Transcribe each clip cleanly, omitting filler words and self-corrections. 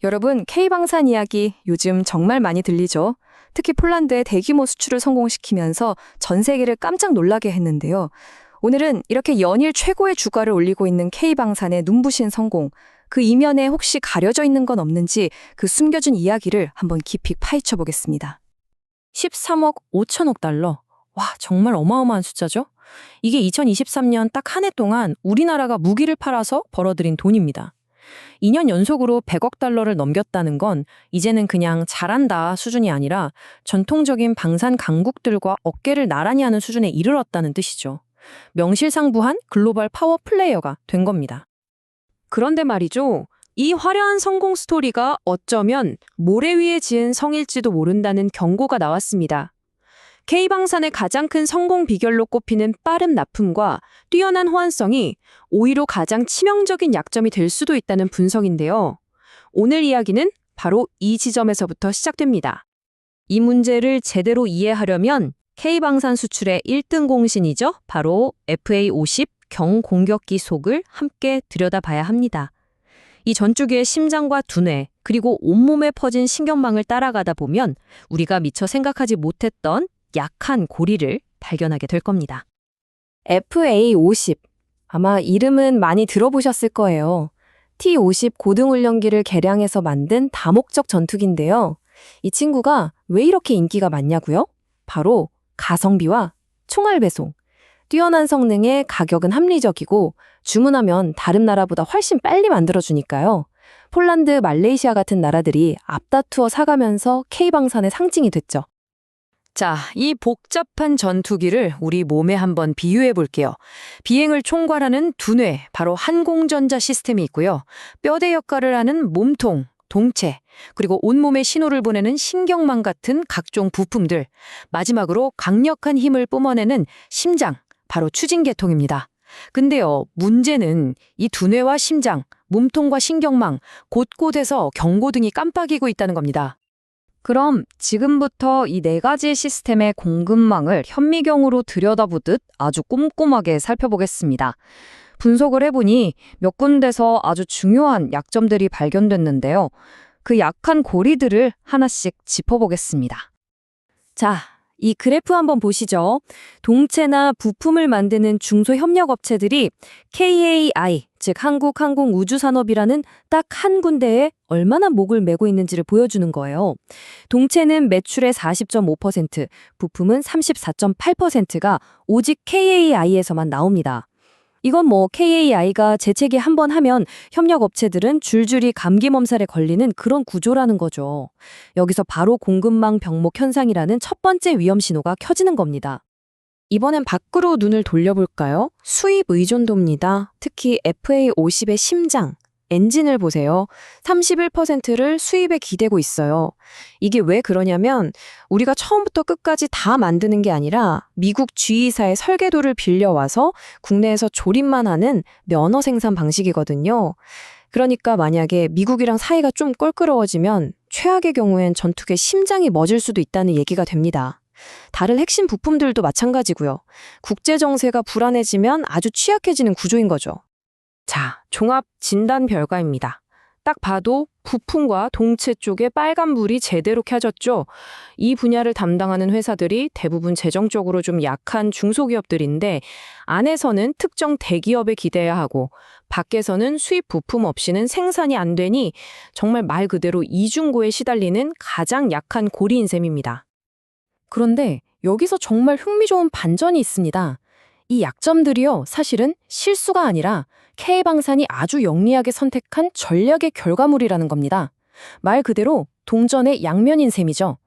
여러분, K방산 이야기 요즘 정말 많이 들리죠? 특히 폴란드의 대규모 수출을 성공시키면서 전 세계를 깜짝 놀라게 했는데요. 오늘은 이렇게 연일 최고의 주가를 올리고 있는 K방산의 눈부신 성공, 그 이면에 혹시 가려져 있는 건 없는지 그 숨겨진 이야기를 한번 깊이 파헤쳐 보겠습니다. 13억 5천억 달러. 와, 정말 어마어마한 숫자죠? 이게 2023년 딱 한 해 동안 우리나라가 무기를 팔아서 벌어들인 돈입니다. 2년 연속으로 100억 달러를 넘겼다는 건 이제는 그냥 잘한다 수준이 아니라 전통적인 방산 강국들과 어깨를 나란히 하는 수준에 이르렀다는 뜻이죠. 명실상부한 글로벌 파워 플레이어가 된 겁니다. 그런데 말이죠. 이 화려한 성공 스토리가 어쩌면 모래 위에 지은 성일지도 모른다는 경고가 나왔습니다. K방산의 가장 큰 성공 비결로 꼽히는 빠른 납품과 뛰어난 호환성이 오히려 가장 치명적인 약점이 될 수도 있다는 분석인데요. 오늘 이야기는 바로 이 지점에서부터 시작됩니다. 이 문제를 제대로 이해하려면 K방산 수출의 1등 공신이죠. 바로 FA50 경공격기 속을 함께 들여다봐야 합니다. 이 전투기의 심장과 두뇌, 그리고 온몸에 퍼진 신경망을 따라가다 보면 우리가 미처 생각하지 못했던 약한 고리를 발견하게 될 겁니다. FA50. 아마 이름은 많이 들어보셨을 거예요. T-50 고등훈련기를 개량해서 만든 다목적 전투기인데요. 이 친구가 왜 이렇게 인기가 많냐고요? 바로 가성비와 총알 배송. 뛰어난 성능에 가격은 합리적이고 주문하면 다른 나라보다 훨씬 빨리 만들어주니까요. 폴란드, 말레이시아 같은 나라들이 앞다투어 사가면서 K방산의 상징이 됐죠. 자, 이 복잡한 전투기를 우리 몸에 한번 비유해 볼게요. 비행을 총괄하는 두뇌, 바로 항공전자 시스템이 있고요. 뼈대 역할을 하는 몸통, 동체, 그리고 온몸에 신호를 보내는 신경망 같은 각종 부품들, 마지막으로 강력한 힘을 뿜어내는 심장, 바로 추진계통입니다. 근데요, 문제는 이 두뇌와 심장, 몸통과 신경망, 곳곳에서 경고등이 깜빡이고 있다는 겁니다. 그럼 지금부터 이 네 가지 시스템의 공급망을 현미경으로 들여다보듯 아주 꼼꼼하게 살펴보겠습니다. 분석을 해보니 몇 군데서 아주 중요한 약점들이 발견됐는데요. 그 약한 고리들을 하나씩 짚어보겠습니다. 자, 이 그래프 한번 보시죠. 동체나 부품을 만드는 중소협력업체들이 KAI, 즉 한국항공우주산업이라는 딱 한 군데에 얼마나 목을 메고 있는지를 보여주는 거예요. 동체는 매출의 40.5%, 부품은 34.8%가 오직 KAI에서만 나옵니다. 이건 KAI가 재채기 한 번 하면 협력업체들은 줄줄이 감기 몸살에 걸리는 그런 구조라는 거죠. 여기서 바로 공급망 병목 현상이라는 첫 번째 위험 신호가 켜지는 겁니다. 이번엔 밖으로 눈을 돌려볼까요? 수입 의존도입니다. 특히 FA50의 심장, 엔진을 보세요. 31%를 수입에 기대고 있어요. 이게 왜 그러냐면 우리가 처음부터 끝까지 다 만드는 게 아니라 미국 G사의 설계도를 빌려와서 국내에서 조립만 하는 면허 생산 방식이거든요. 그러니까 만약에 미국이랑 사이가 좀 껄끄러워지면 최악의 경우엔 전투기의 심장이 멎을 수도 있다는 얘기가 됩니다. 다른 핵심 부품들도 마찬가지고요. 국제 정세가 불안해지면 아주 취약해지는 구조인 거죠. 자, 종합 진단 결과입니다. 딱 봐도 부품과 동체 쪽에 빨간불이 제대로 켜졌죠. 이 분야를 담당하는 회사들이 대부분 재정적으로 좀 약한 중소기업들인데 안에서는 특정 대기업에 기대야 하고 밖에서는 수입 부품 없이는 생산이 안 되니 정말 말 그대로 이중고에 시달리는 가장 약한 고리인 셈입니다. 그런데 여기서 정말 흥미로운 반전이 있습니다. 이 약점들이요, 사실은 실수가 아니라 K방산이 아주 영리하게 선택한 전략의 결과물이라는 겁니다. 말 그대로 동전의 양면인 셈이죠.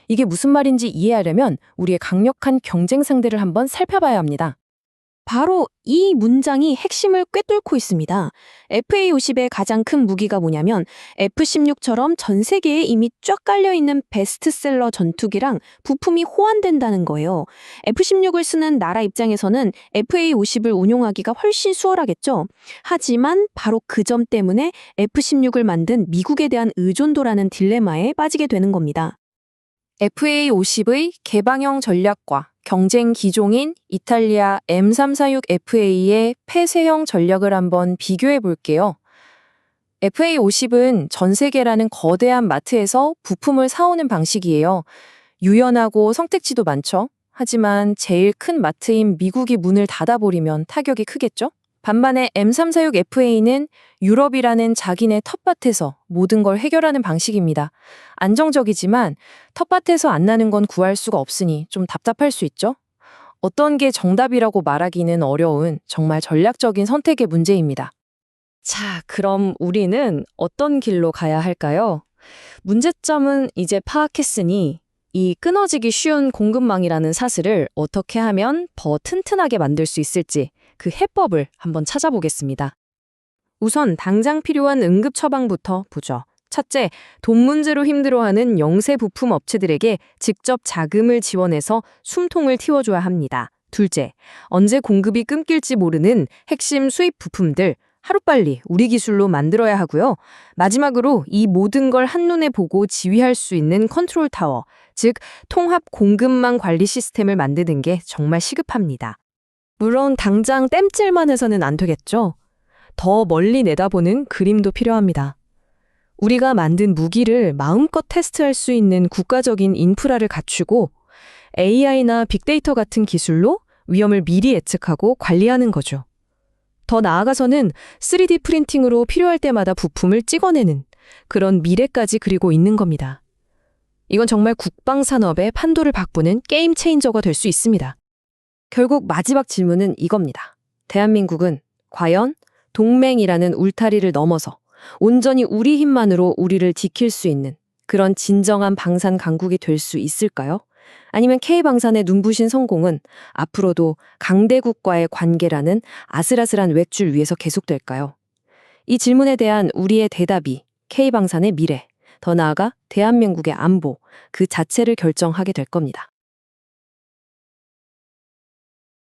이게 무슨 말인지 이해하려면 우리의 강력한 경쟁 상대를 한번 살펴봐야 합니다. 바로 이 문장이 핵심을 꿰뚫고 있습니다. FA50의 가장 큰 무기가 뭐냐면 F-16처럼 전 세계에 이미 쫙 깔려있는 베스트셀러 전투기랑 부품이 호환된다는 거예요. F-16을 쓰는 나라 입장에서는 FA50을 운용하기가 훨씬 수월하겠죠. 하지만 바로 그 점 때문에 F-16을 만든 미국에 대한 의존도라는 딜레마에 빠지게 되는 겁니다. FA50의 개방형 전략과 경쟁 기종인 이탈리아 M346FA의 폐쇄형 전략을 한번 비교해 볼게요. FA50은 전 세계라는 거대한 마트에서 부품을 사오는 방식이에요. 유연하고 선택지도 많죠. 하지만 제일 큰 마트인 미국이 문을 닫아버리면 타격이 크겠죠? 반면에 M346FA는 유럽이라는 자기네 텃밭에서 모든 걸 해결하는 방식입니다. 안정적이지만 텃밭에서 안 나는 건 구할 수가 없으니 좀 답답할 수 있죠? 어떤 게 정답이라고 말하기는 어려운 정말 전략적인 선택의 문제입니다. 자, 그럼 우리는 어떤 길로 가야 할까요? 문제점은 이제 파악했으니 이 끊어지기 쉬운 공급망이라는 사슬을 어떻게 하면 더 튼튼하게 만들 수 있을지 그 해법을 한번 찾아보겠습니다. 우선 당장 필요한 응급 처방부터 보죠. 첫째, 돈 문제로 힘들어하는 영세 부품 업체들에게 직접 자금을 지원해서 숨통을 틔워줘야 합니다. 둘째, 언제 공급이 끊길지 모르는 핵심 수입 부품들 하루빨리 우리 기술로 만들어야 하고요. 마지막으로 이 모든 걸 한눈에 보고 지휘할 수 있는 컨트롤 타워, 즉 통합 공급망 관리 시스템을 만드는 게 정말 시급합니다. 물론 당장 땜질만 해서는 안 되겠죠. 더 멀리 내다보는 그림도 필요합니다. 우리가 만든 무기를 마음껏 테스트할 수 있는 국가적인 인프라를 갖추고 AI나 빅데이터 같은 기술로 위험을 미리 예측하고 관리하는 거죠. 더 나아가서는 3D 프린팅으로 필요할 때마다 부품을 찍어내는 그런 미래까지 그리고 있는 겁니다. 이건 정말 국방산업의 판도를 바꾸는 게임 체인저가 될 수 있습니다. 결국 마지막 질문은 이겁니다. 대한민국은 과연 동맹이라는 울타리를 넘어서 온전히 우리 힘만으로 우리를 지킬 수 있는 그런 진정한 방산 강국이 될 수 있을까요? 아니면 K방산의 눈부신 성공은 앞으로도 강대국과의 관계라는 아슬아슬한 외줄 위에서 계속될까요? 이 질문에 대한 우리의 대답이 K방산의 미래, 더 나아가 대한민국의 안보, 그 자체를 결정하게 될 겁니다.